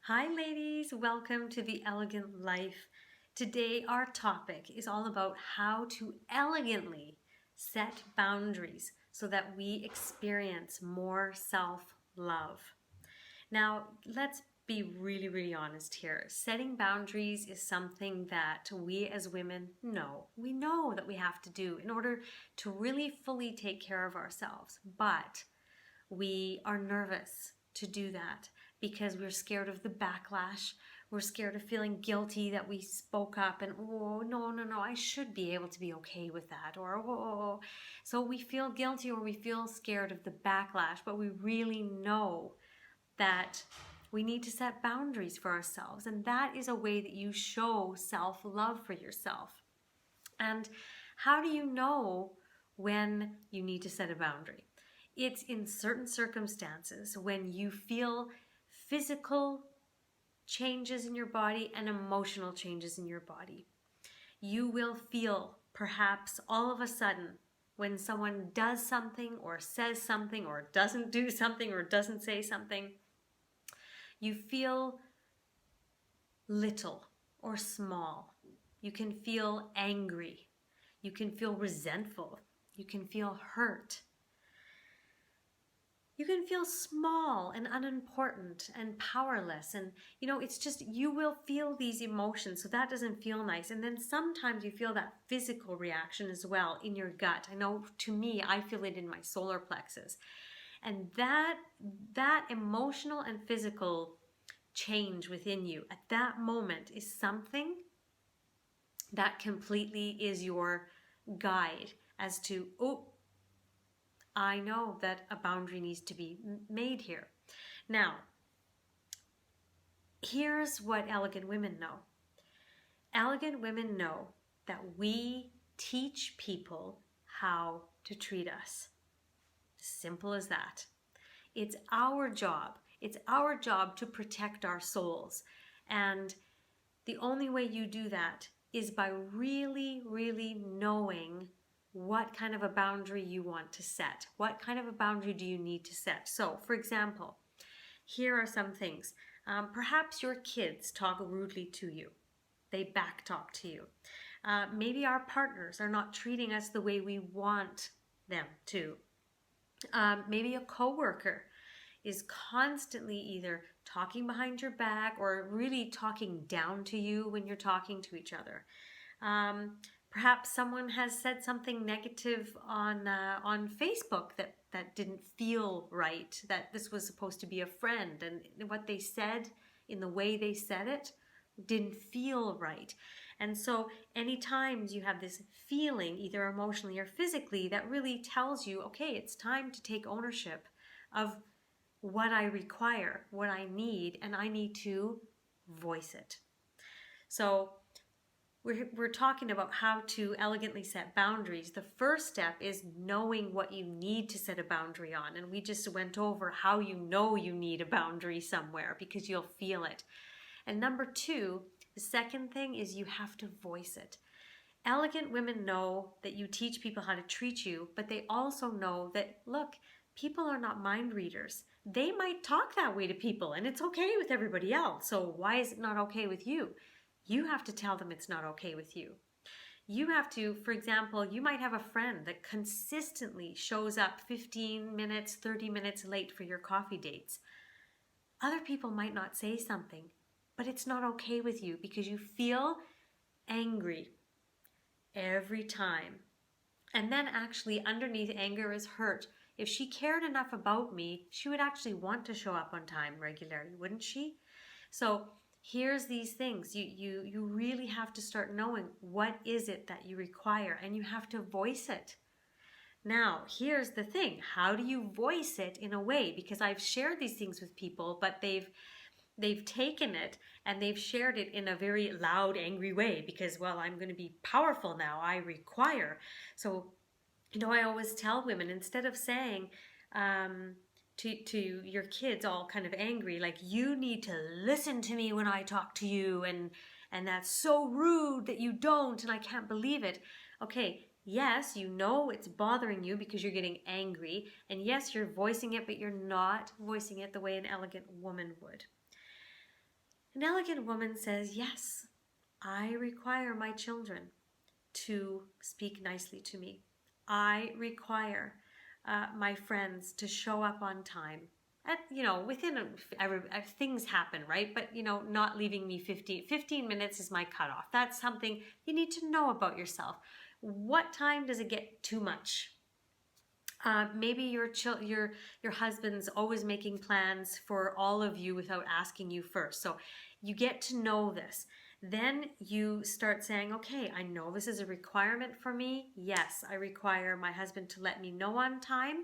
Hi ladies, welcome to The Elegant Life. Today our topic is all about how to elegantly set boundaries so that we experience more self-love. Now, let's be really honest here. Setting boundaries is something that we as women know. We know that we have to do in order to really fully take care of ourselves, but we are nervous to do that because we're scared of the backlash. We're scared of feeling guilty that we spoke up and, oh, no, I should be able to be okay with that. Or, oh, so we feel guilty or we feel scared of the backlash, but we really know that we need to set boundaries for ourselves. And that is a way that you show self-love for yourself. And how do you know when you need to set a boundary? It's in certain circumstances when you feel physical changes in your body and emotional changes in your body. You will feel perhaps all of a sudden when someone does something or says something or doesn't do something or doesn't say something, you feel little or small. You can feel angry. You can feel resentful. You can feel hurt. You can feel small and unimportant and powerless. And, it's just, you will feel these emotions. So that doesn't feel nice. And then sometimes you feel that physical reaction as well in your gut. I know to me, I feel it in my solar plexus. And that emotional and physical change within you at that moment is something that completely is your guide as to, oh, I know that a boundary needs to be made here. Now, here's what elegant women know. Elegant women know that we teach people how to treat us. Simple as that. It's our job. It's our job to protect our souls. And the only way you do that is by really knowing what kind of a boundary you want to set. What kind of a boundary do you need to set? So, for example, here are some things. Perhaps your kids talk rudely to you. They backtalk to you. Maybe our partners are not treating us the way we want them to. Maybe a coworker is constantly either talking behind your back or really talking down to you when you're talking to each other. Perhaps someone has said something negative on Facebook that didn't feel right, that this was supposed to be a friend, and what they said in the way they said it didn't feel right. And so anytime you have this feeling, either emotionally or physically, that really tells you, okay, it's time to take ownership of what I require, what I need, and I need to voice it. So we're talking about how to elegantly set boundaries. The first step is knowing what you need to set a boundary on. And we just went over how you know you need a boundary somewhere because you'll feel it. And number two, the second thing is you have to voice it. Elegant women know that you teach people how to treat you, but they also know that, look, people are not mind readers. They might talk that way to people and it's okay with everybody else. So why is it not okay with you? You have to tell them it's not okay with you. You have to, for example, you might have a friend that consistently shows up 15 minutes, 30 minutes late for your coffee dates. Other people might not say something, but it's not okay with you because you feel angry every time. And then actually underneath anger is hurt. If she cared enough about me, she would actually want to show up on time regularly, wouldn't she? So here's these things. You really have to start knowing what is it that you require, and you have to voice it. Now, here's the thing. How do you voice it in a way? Because I've shared these things with people, but they've taken it and they've shared it in a very loud, angry way because, well, I'm going to be powerful now. I require. So, I always tell women, instead of saying to your kids all kind of angry, like, you need to listen to me when I talk to you, and that's so rude that you don't, and I can't believe it. Okay, yes, it's bothering you because you're getting angry, and yes, you're voicing it, but you're not voicing it the way an elegant woman would. An elegant woman says, yes, I require my children to speak nicely to me. I require my friends to show up on time. Within things happen, right? But, not leaving me 15 minutes is my cutoff. That's something you need to know about yourself. What time does it get too much? Maybe your husband's always making plans for all of you without asking you first. So you get to know this. Then you start saying, okay, I know this is a requirement for me. Yes, I require my husband to let me know on time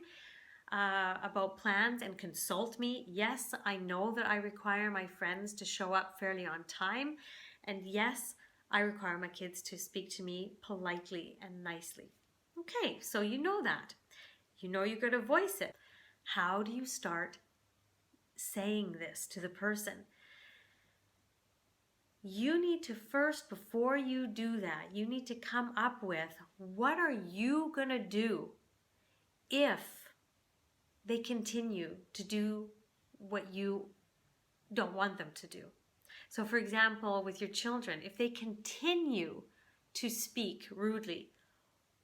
about plans and consult me. Yes, I know that I require my friends to show up fairly on time. And yes, I require my kids to speak to me politely and nicely. Okay, so you know that. You know you've got to voice it. How do you start saying this to the person? You need to first, before you do that, you need to come up with, what are you going to do if they continue to do what you don't want them to do? So for example, with your children, if they continue to speak rudely,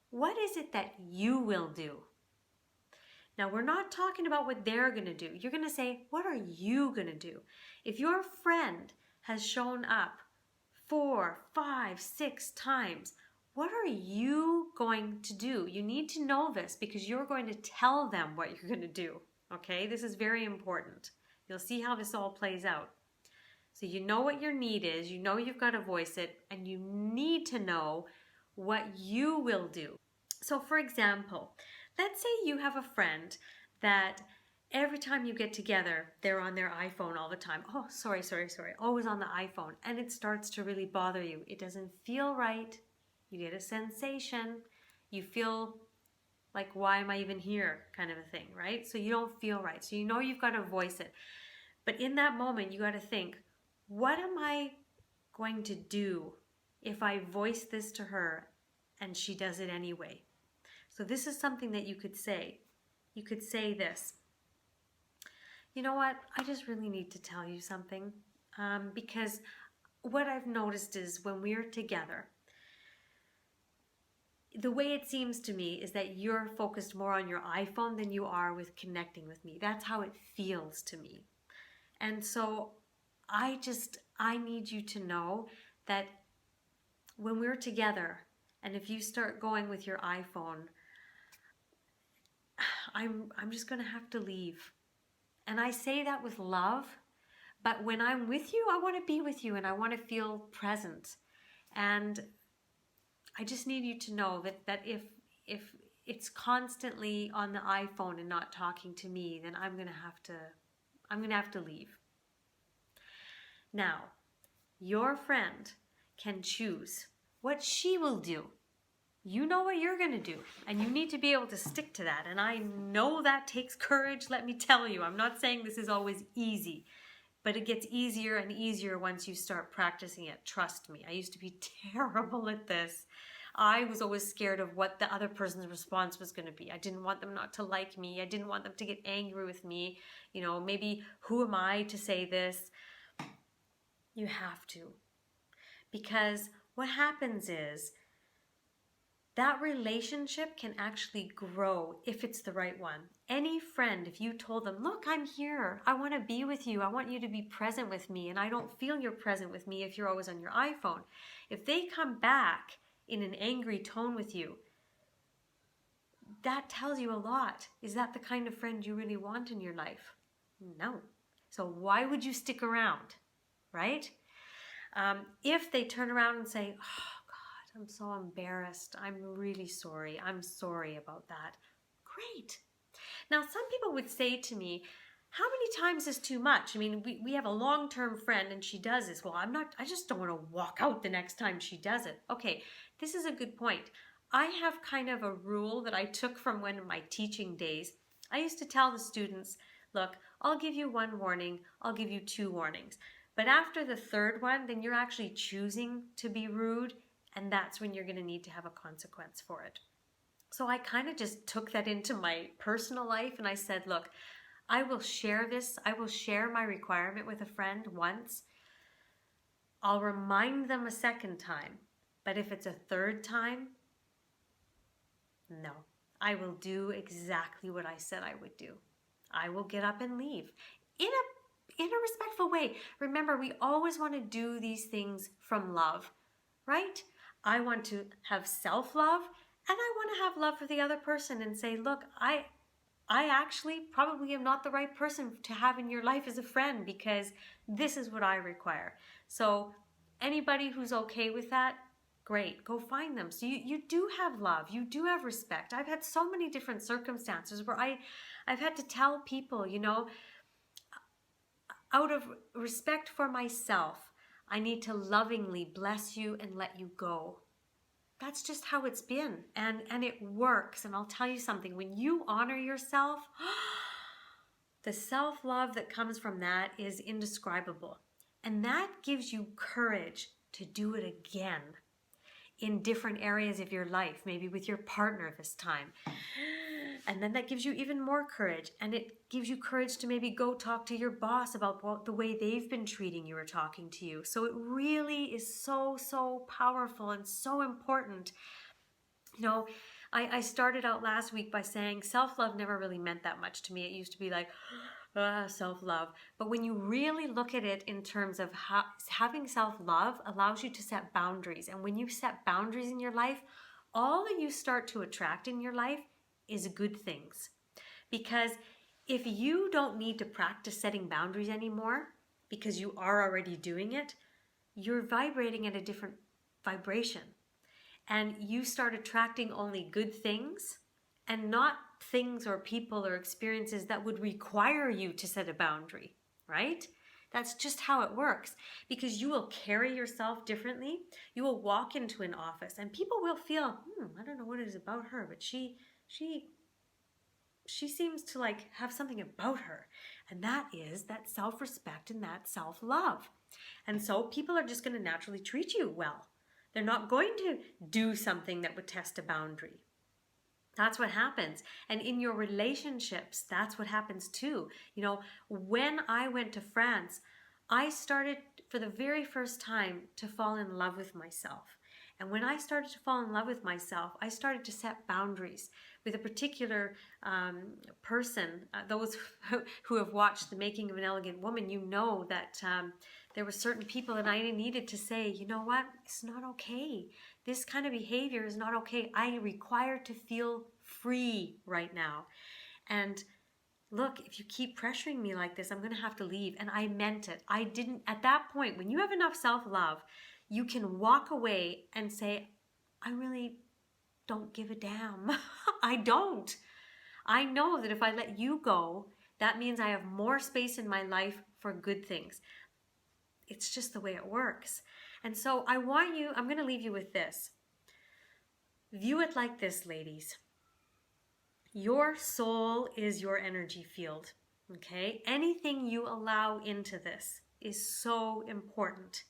what is it that you will do? Now, we're not talking about what they're going to do. You're going to say, what are you going to do? If your friend has shown up 4, 5, 6 times, what are you going to do? You need to know this because you're going to tell them what you're going to do. Okay, this is very important. You'll see how this all plays out. So you know what your need is, you know you've got to voice it, and you need to know what you will do. So for example, let's say you have a friend that every time you get together, they're on their iPhone all the time. Oh, sorry. Always on the iPhone. And it starts to really bother you. It doesn't feel right. You get a sensation. You feel like, why am I even here? Kind of a thing, right? So you don't feel right. So you know you've got to voice it. But in that moment, you got to think, what am I going to do if I voice this to her and she does it anyway? So this is something that you could say. You could say this. You know what? I just really need to tell you something. Because what I've noticed is when we're together, the way it seems to me is that you're focused more on your iPhone than you are with connecting with me. That's how it feels to me. And so I need you to know that when we're together, and if you start going with your iPhone, I'm just going to have to leave. And I say that with love, but when I'm with you, I want to be with you and I want to feel present. And I just need you to know that if it's constantly on the iPhone and not talking to me, then I'm going to have to leave. Now, your friend can choose what she will do. You know what you're going to do, and you need to be able to stick to that. And I know that takes courage, let me tell you. I'm not saying this is always easy, but it gets easier and easier once you start practicing it. Trust me. I used to be terrible at this. I was always scared of what the other person's response was going to be. I didn't want them not to like me. I didn't want them to get angry with me. Maybe who am I to say this? You have to. Because what happens is, that relationship can actually grow if it's the right one. Any friend, if you told them, look, I'm here. I want to be with you. I want you to be present with me. And I don't feel you're present with me if you're always on your iPhone. If they come back in an angry tone with you, that tells you a lot. Is that the kind of friend you really want in your life? No. So why would you stick around, right? If they turn around and say, oh, I'm so embarrassed. I'm really sorry. I'm sorry about that. Great. Now, some people would say to me, how many times is too much? I mean, we have a long-term friend and she does this. Well, I just don't want to walk out the next time she does it. Okay, this is a good point. I have kind of a rule that I took from one of my teaching days. I used to tell the students, look, I'll give you 1 warning. I'll give you 2 warnings. But after the 3rd one, then you're actually choosing to be rude. And that's when you're going to need to have a consequence for it. So I kind of just took that into my personal life and I said, look, I will share this. I will share my requirement with a friend once. I'll remind them a second time. But if it's a third time, no. I will do exactly what I said I would do. I will get up and leave in a respectful way. Remember, we always want to do these things from love, right? I want to have self-love, and I want to have love for the other person and say, look, I actually probably am not the right person to have in your life as a friend because this is what I require. So anybody who's okay with that, great, go find them. So you do have love, you do have respect. I've had so many different circumstances where I've had to tell people, you know, out of respect for myself, I need to lovingly bless you and let you go. That's just how it's been, and it works. And I'll tell you something, when you honor yourself, the self-love that comes from that is indescribable. And that gives you courage to do it again in different areas of your life, maybe with your partner this time. And then that gives you even more courage, and it gives you courage to maybe go talk to your boss about the way they've been treating you or talking to you. So it really is so, so powerful and so important. You know, I started out last week by saying self-love never really meant that much to me. It used to be like, self-love. But when you really look at it in terms of how having self-love allows you to set boundaries. And when you set boundaries in your life, all that you start to attract in your life is good things. Because if you don't need to practice setting boundaries anymore because you are already doing it, you're vibrating at a different vibration. And you start attracting only good things and not things or people or experiences that would require you to set a boundary, right? That's just how it works, because you will carry yourself differently. You will walk into an office and people will feel, I don't know what it is about her, but she seems to like have something about her. And that is that self-respect and that self-love. And so people are just going to naturally treat you well. They're not going to do something that would test a boundary. That's what happens. And in your relationships, that's what happens too. You know, when I went to France, I started for the very first time to fall in love with myself. And when I started to fall in love with myself, I started to set boundaries with a particular person. Those who have watched The Making of an Elegant Woman, you know that there were certain people that I needed to say, you know what, it's not okay. This kind of behavior is not okay. I require to feel free right now. And look, if you keep pressuring me like this, I'm going to have to leave. And I meant it. I didn't, at that point, when you have enough self-love, you can walk away and say, I really don't give a damn. I don't. I know that if I let you go, that means I have more space in my life for good things. It's just the way it works. And so I'm going to leave you with this. View it like this, ladies. Your soul is your energy field, okay? Anything you allow into this is so important.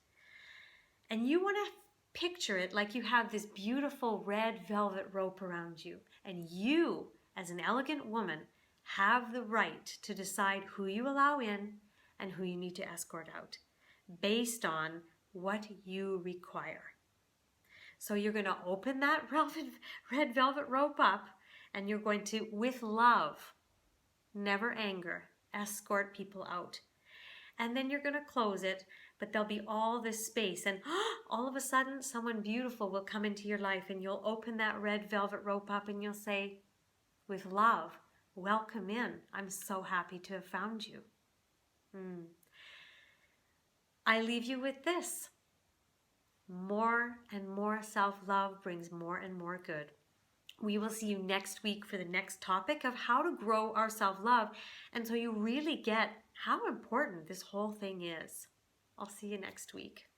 And you want to picture it like you have this beautiful red velvet rope around you. And you, as an elegant woman, have the right to decide who you allow in and who you need to escort out based on what you require. So you're going to open that red velvet rope up, and you're going to, with love, never anger, escort people out. And then you're going to close it, but there'll be all this space, and all of a sudden someone beautiful will come into your life, and you'll open that red velvet rope up and you'll say, with love, welcome in. I'm so happy to have found you. I leave you with this. More and more self-love brings more and more good. We will see you next week for the next topic of how to grow our self-love, and so you really get how important this whole thing is. I'll see you next week.